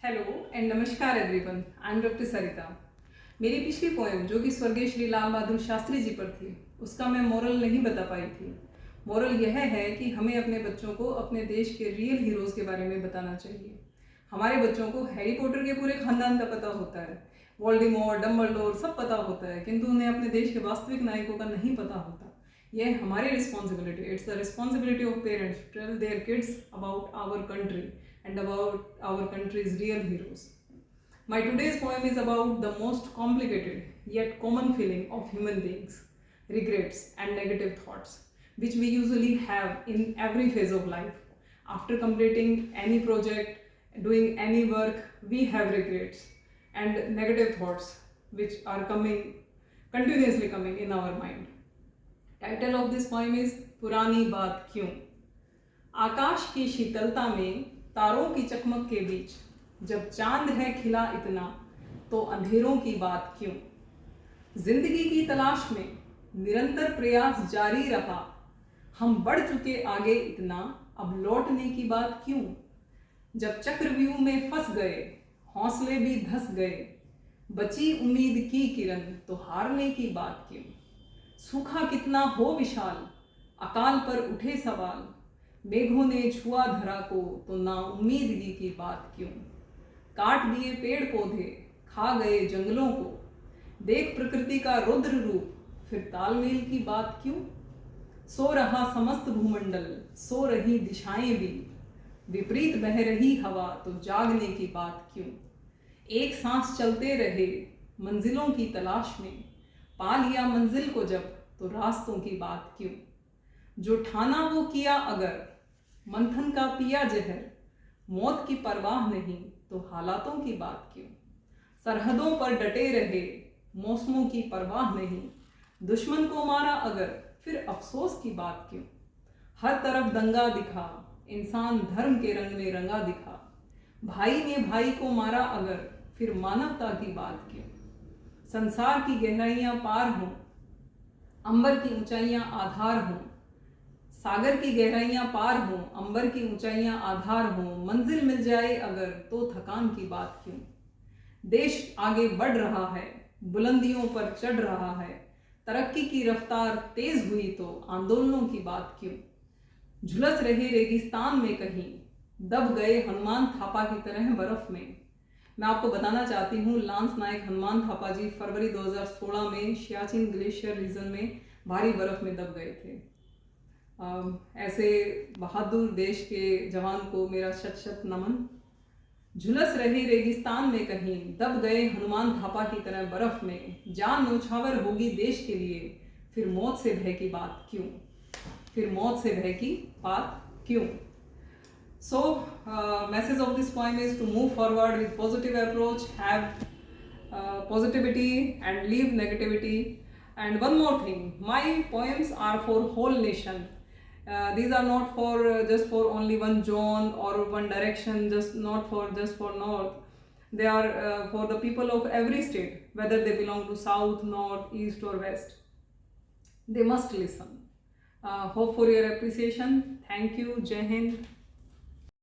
Hello and नमस्कार everyone, I am doctor सरिता। मेरी पिछली पोएम जो कि स्वर्गीय श्री लाल बहादुर शास्त्री जी पर थी, उसका मैं मोरल नहीं बता पाई थी। मोरल यह है कि हमें अपने बच्चों को अपने देश के रियल हीरोज़ के बारे में बताना चाहिए। हमारे बच्चों को हैरी पॉटर के पूरे खानदान का पता होता है, वोल्डेमॉर्ट, डम्बलडोर सब पता होता है, किंतु उन्हें अपने देश के वास्तविक नायकों का नहीं पता होता। यह हमारी responsibility, it's the responsibility of parents to tell their kids about our country and about our country's real heroes. My today's poem is about the most complicated yet common feeling of human beings, regrets and negative thoughts, which we usually have in every phase of life. After completing any project, doing any work, we have regrets and negative thoughts which are continuously coming in our mind. Title of this poem is पुरानी बात क्यों। आकाश की शीतलता में तारों की चकमक के बीच जब चांद है खिला इतना तो अंधेरों की बात क्यों। जिंदगी की तलाश में निरंतर प्रयास जारी रहा, हम बढ़ चुके आगे इतना, अब लौटने की बात क्यों। जब चक्रव्यूह में फंस गए हौसले भी धस गए, बची उम्मीद की किरण तो हारने की बात क्यों। सूखा कितना हो विशाल, अकाल पर उठे सवाल, मेघों ने छुआ धरा को तो नाउम्मीदगी की बात क्यों। काट दिए पेड़ पौधे, खा गए जंगलों को, देख प्रकृति का रुद्र रूप, फिर तालमेल की बात क्यों। सो रहा समस्त भूमंडल, सो रही दिशाएं भी, विपरीत बह रही हवा तो जागने की बात क्यों। एक सांस चलते रहे मंजिलों की तलाश में, पा लिया मंजिल को जब तो रास्तों की बात क्यों। जो ठाना वो किया अगर, मंथन का पिया जहर, मौत की परवाह नहीं तो हालातों की बात क्यों। सरहदों पर डटे रहे मौसमों की परवाह नहीं, दुश्मन को मारा अगर फिर अफसोस की बात क्यों। हर तरफ दंगा दिखा, इंसान धर्म के रंग में रंगा दिखा, भाई ने भाई को मारा अगर फिर मानवता की बात क्यों। संसार की गहराइयां पार हों, अंबर की ऊंचाइयां आधार हों, सागर की गहराइयां पार हों, अंबर की ऊंचाइयां आधार हों, मंजिल मिल जाए अगर तो थकान की बात क्यों। देश आगे बढ़ रहा है, बुलंदियों पर चढ़ रहा है, तरक्की की रफ्तार तेज हुई तो आंदोलनों की बात क्यों। झुलस रहे रेगिस्तान में कहीं, दब गए हनुमान थापा की तरह बर्फ में। मैं आपको बताना चाहती हूँ, लांस नायक हनुमान थापा जी फरवरी 2016 में सियाचिन ग्लेशियर रीजन में भारी बर्फ में दब गए थे। ऐसे बहादुर देश के जवान को मेरा शत शत नमन। झुलस रहे रेगिस्तान में कहीं, दब गए हनुमान थापा की तरह बर्फ में, जान न्यौछावर होगी देश के लिए, फिर मौत से भय की बात क्यों। फिर मौत से भय की बात क्यों। So, message of this poem is to move forward with positive approach, have positivity and leave negativity. And one more thing, my poems are for whole nation. These are not for just for only one zone or one direction, not just for north. They are for the people of every state, whether they belong to south, north, east or west. They must listen. Hope for your appreciation. Thank you. Jai Hind.